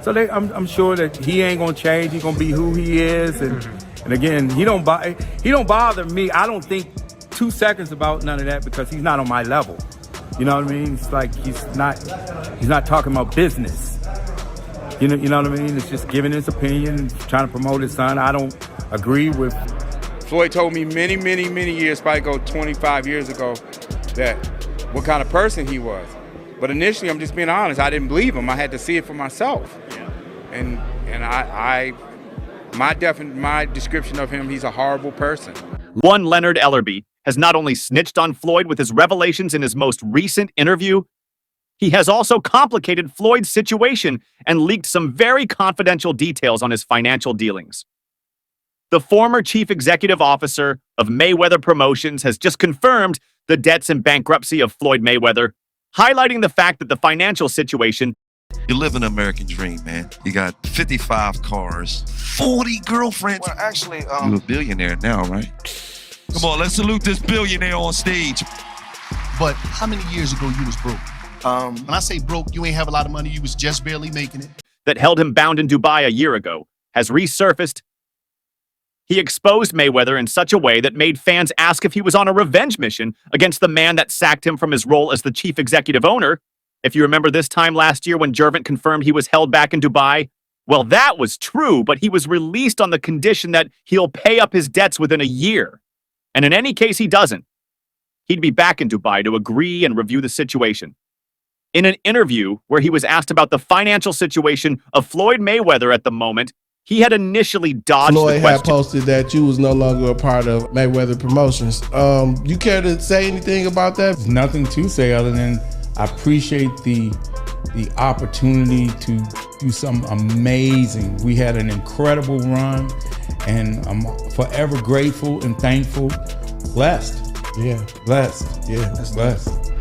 So I'm sure that he ain't gonna change. He's gonna be who he is, and again, he don't bother me. I don't think 2 seconds about none of that because he's not on my level. You know what I mean? It's like he's not talking about business. You know what I mean? It's just giving his opinion, trying to promote his son. I don't agree with. Floyd told me many years, probably 25 years ago, that what kind of person he was. But initially, I'm just being honest, I didn't believe him. I had to see it for myself. Yeah. And my description of him, he's a horrible person. One Leonard Ellerbe has not only snitched on Floyd with his revelations in his most recent interview, he has also complicated Floyd's situation and leaked some very confidential details on his financial dealings. The former chief executive officer of Mayweather Promotions has just confirmed the debts and bankruptcy of Floyd Mayweather, highlighting the fact that the financial situation. You live an American dream, man. You got 55 cars, 40 girlfriends. Well, actually, you're a billionaire now, right? Come on, let's salute this billionaire on stage. But how many years ago you was broke? When I say broke, you ain't have a lot of money. You was just barely making it. That held him bound in Dubai a year ago has resurfaced. He exposed Mayweather in such a way that made fans ask if he was on a revenge mission against the man that sacked him from his role as the chief executive owner. If you remember this time last year when Jervant confirmed he was held back in Dubai, well, that was true, but he was released on the condition that he'll pay up his debts within a year. And in any case he doesn't, he'd be back in Dubai to agree and review the situation. In an interview where he was asked about the financial situation of Floyd Mayweather at the moment, he had initially dodged Floyd the question. had posted that you was no longer a part of Mayweather Promotions. You care to say anything about that? There's nothing to say other than I appreciate the opportunity to do something amazing. We had an incredible run, and I'm forever grateful and thankful. Blessed. Yeah. Blessed. Yeah. That's blessed.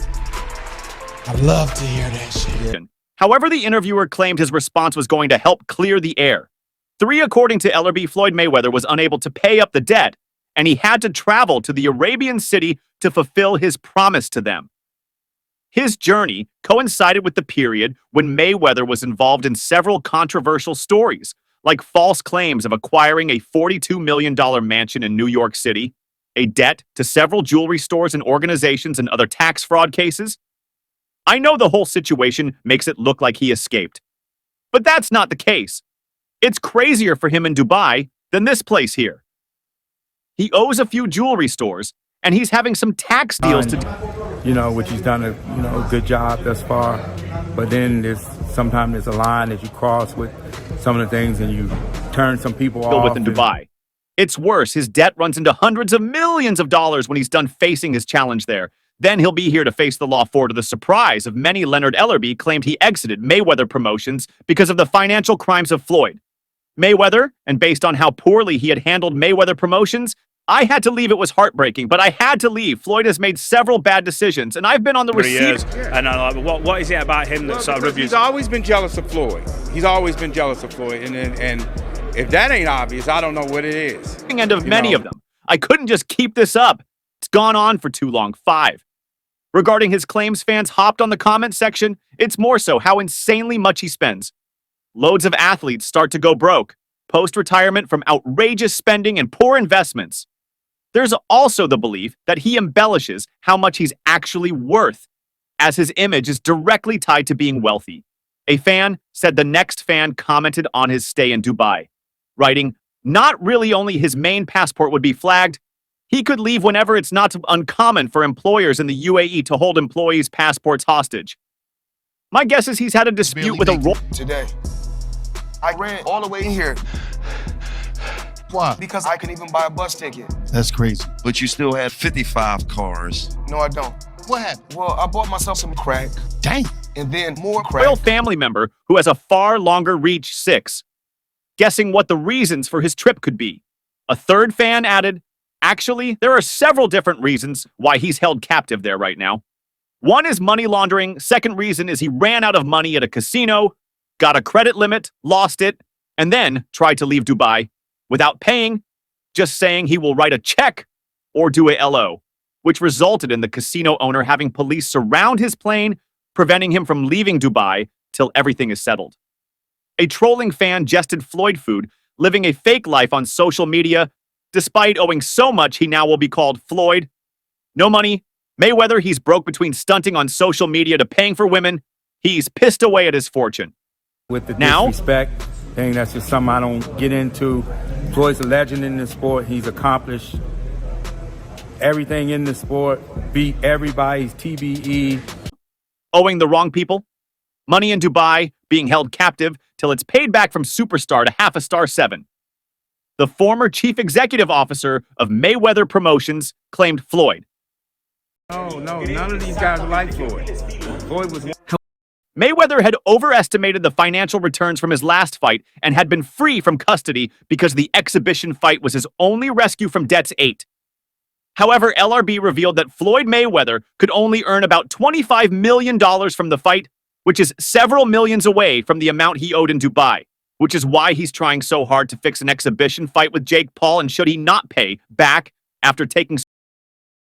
I love to hear that shit. Yeah. However, the interviewer claimed his response was going to help clear the air. According to Ellerbe, Floyd Mayweather was unable to pay up the debt, and he had to travel to the Arabian city to fulfill his promise to them. His journey coincided with the period when Mayweather was involved in several controversial stories, like false claims of acquiring a $42 million mansion in New York City, a debt to several jewelry stores and organizations, and other tax fraud cases. I know the whole situation makes it look like he escaped, but that's not the case. It's crazier for him in Dubai than this place here. He owes a few jewelry stores, and he's having some tax deals to which he's done a good job thus far. But then sometimes there's a line that you cross with some of the things, and you turn some people off. Within Dubai. It's worse. His debt runs into hundreds of millions of dollars when he's done facing his challenge there. Then he'll be here to face the law for, to the surprise of many. Leonard Ellerbe claimed he exited Mayweather Promotions because of the financial crimes of Floyd Mayweather, and based on how poorly he had handled Mayweather Promotions, I had to leave. It was heartbreaking, but I had to leave. Floyd has made several bad decisions, and I've been on the receiving. And what is it about him that sort of reviews? He's always been jealous of Floyd. He's always been jealous of Floyd, and if that ain't obvious, I don't know what it is. End of many of them. I couldn't just keep this up. It's gone on for too long. 5. Regarding his claims, fans hopped on the comment section. It's more so how insanely much he spends. Loads of athletes start to go broke, post-retirement from outrageous spending and poor investments. There's also the belief that he embellishes how much he's actually worth, as his image is directly tied to being wealthy. A fan said the next fan commented on his stay in Dubai, writing, "Not really only his main passport would be flagged, he could leave whenever. It's not uncommon for employers in the UAE to hold employees' passports hostage." My guess is he's had a dispute with a role. Today, I ran all the way in here. Why? Because I couldn't even buy a bus ticket. That's crazy. But you still had 55 cars. No, I don't. What happened? Well, I bought myself some crack. Dang. And then more crack. Royal family member who has a far longer reach. 6. Guessing what the reasons for his trip could be. A third fan added, "Actually, there are several different reasons why he's held captive there right now. One is money laundering. Second reason is he ran out of money at a casino, got a credit limit, lost it, and then tried to leave Dubai without paying, just saying he will write a check or do a LO, which resulted in the casino owner having police surround his plane, preventing him from leaving Dubai till everything is settled. A trolling fan jested Floyd food, living a fake life on social media. Despite owing so much, he now will be called Floyd. No money. Mayweather, he's broke between stunting on social media to paying for women. He's pissed away at his fortune. With the Now- disrespect thing, that's just something I don't get into. Floyd's a legend in this sport. He's accomplished everything in the sport, beat everybody. He's TBE. Owing the wrong people. Money in Dubai, being held captive till it's paid back from superstar to half a star 7. The former chief executive officer of Mayweather Promotions claimed Floyd. No, none of these guys are like Floyd. Floyd was Mayweather had overestimated the financial returns from his last fight and had been free from custody because the exhibition fight was his only rescue from debts 8. However, LRB revealed that Floyd Mayweather could only earn about $25 million from the fight, which is several millions away from the amount he owed in Dubai, which is why he's trying so hard to fix an exhibition fight with Jake Paul, and should he not pay back after taking...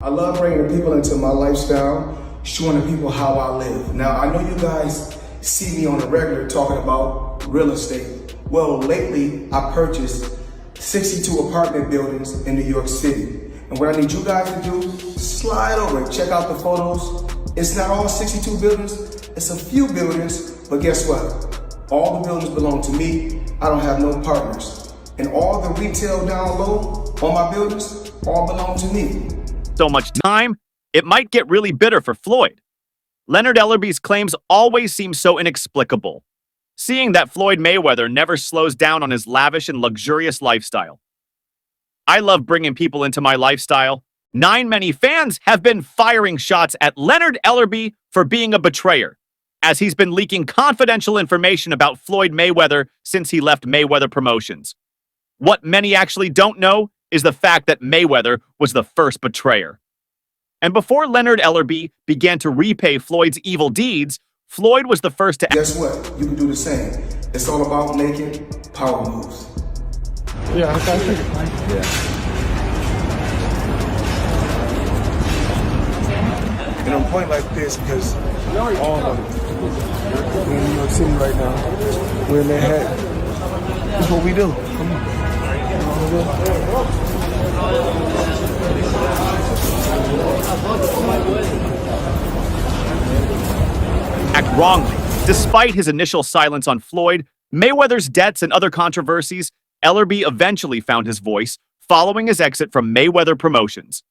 I love bringing the people into my lifestyle, showing the people how I live. Now, I know you guys see me on the regular talking about real estate. Well, lately, I purchased 62 apartment buildings in New York City. And what I need you guys to do, slide over and check out the photos. It's not all 62 buildings, it's a few buildings, but guess what? All the buildings belong to me. I don't have no partners. And all the retail down low on my buildings all belong to me. so much time, it might get really bitter for Floyd. Leonard Ellerbe's claims always seem so inexplicable, seeing that Floyd Mayweather never slows down on his lavish and luxurious lifestyle. I love bringing people into my lifestyle. Many fans have been firing shots at Leonard Ellerbe for being a betrayer, as he's been leaking confidential information about Floyd Mayweather since he left Mayweather Promotions. What many actually don't know is the fact that Mayweather was the first betrayer. And before Leonard Ellerbe began to repay Floyd's evil deeds, Floyd was the first to... Guess what? You can do the same. It's all about making power moves. Yeah, okay. And I'm pointing like this because all of them, we're in New York City right now. We're in Manhattan. That's what we do. Come on. act wrongly. Despite his initial silence on Floyd, Mayweather's debts and other controversies, Ellerbe eventually found his voice following his exit from Mayweather Promotions.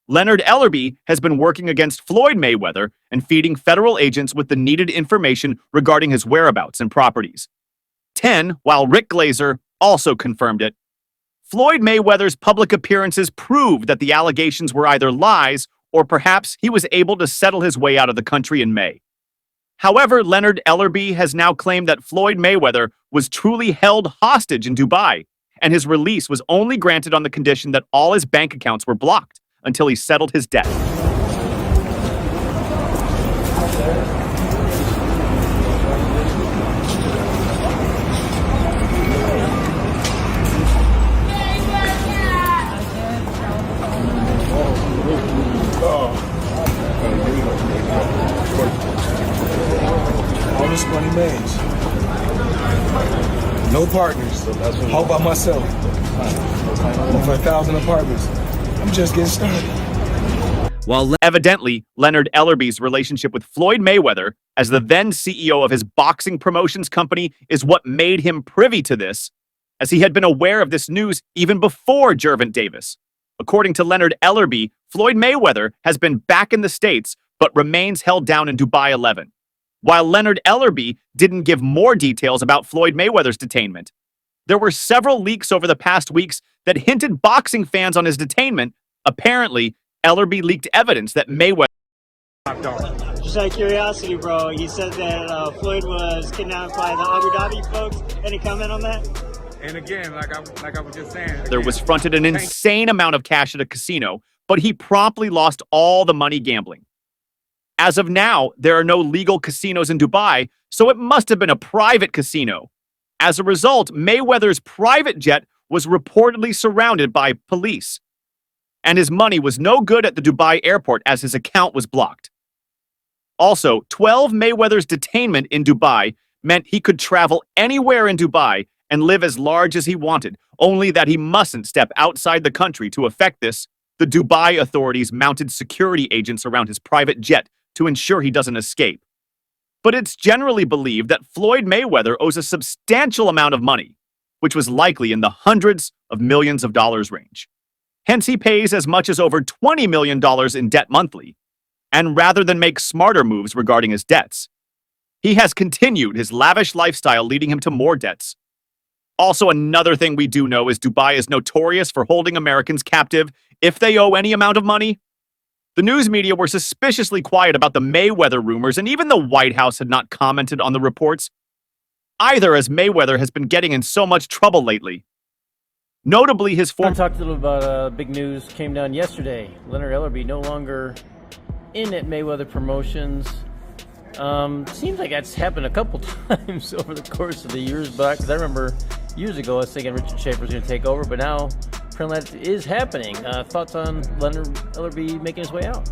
Leonard Ellerbe has been working against Floyd Mayweather and feeding federal agents with the needed information regarding his whereabouts and properties. 10, while Rick Glazer also confirmed it. Floyd Mayweather's public appearances proved that the allegations were either lies or perhaps he was able to settle his way out of the country in May. However, Leonard Ellerbe has now claimed that Floyd Mayweather was truly held hostage in Dubai, and his release was only granted on the condition that all his bank accounts were blocked until he settled his debt. All this money made. No partners. All by myself. Over 1,000 apartments. I'm just getting started. While evidently, Leonard Ellerbe's relationship with Floyd Mayweather, as the then CEO of his boxing promotions company, is what made him privy to this, as he had been aware of this news even before Gervonta Davis. According to Leonard Ellerbe, Floyd Mayweather has been back in the States, but remains held down in Dubai 11. While Leonard Ellerbe didn't give more details about Floyd Mayweather's detainment, there were several leaks over the past weeks that hinted boxing fans on his detainment. Apparently, Ellerbe leaked evidence that Mayweather... Just out of curiosity, bro, you said that Floyd was kidnapped by the Abu Dhabi folks. Any comment on that? And again, like I was just saying, There was fronted an insane amount of cash at a casino, but he promptly lost all the money gambling. As of now, there are no legal casinos in Dubai, so it must have been a private casino. As a result, Mayweather's private jet was reportedly surrounded by police, and his money was no good at the Dubai airport as his account was blocked. Also, 12 Mayweather's detainment in Dubai meant he could travel anywhere in Dubai and live as large as he wanted, only that he mustn't step outside the country. To effect this, the Dubai authorities mounted security agents around his private jet to ensure he doesn't escape. But it's generally believed that Floyd Mayweather owes a substantial amount of money, which was likely in the hundreds of millions of dollars range. Hence, he pays as much as over $20 million in debt monthly. And rather than make smarter moves regarding his debts, he has continued his lavish lifestyle, leading him to more debts. Also, another thing we do know is Dubai is notorious for holding Americans captive if they owe any amount of money. The news media were suspiciously quiet about the Mayweather rumors, and even the White House had not commented on the reports either, as Mayweather has been getting in so much trouble lately. Notably, his I talked a little about big news came down yesterday. Leonard Ellerbe no longer in at Mayweather Promotions. Seems like that's happened a couple times over the course of the years back. Because I remember years ago I was thinking Richard Schaefer was going to take over, but now apparently that is happening. Thoughts on Leonard Ellerbe making his way out?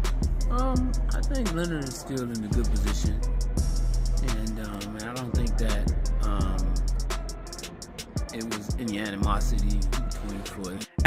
I think Leonard is still in a good position, and I don't think that it was any animosity between Floyd.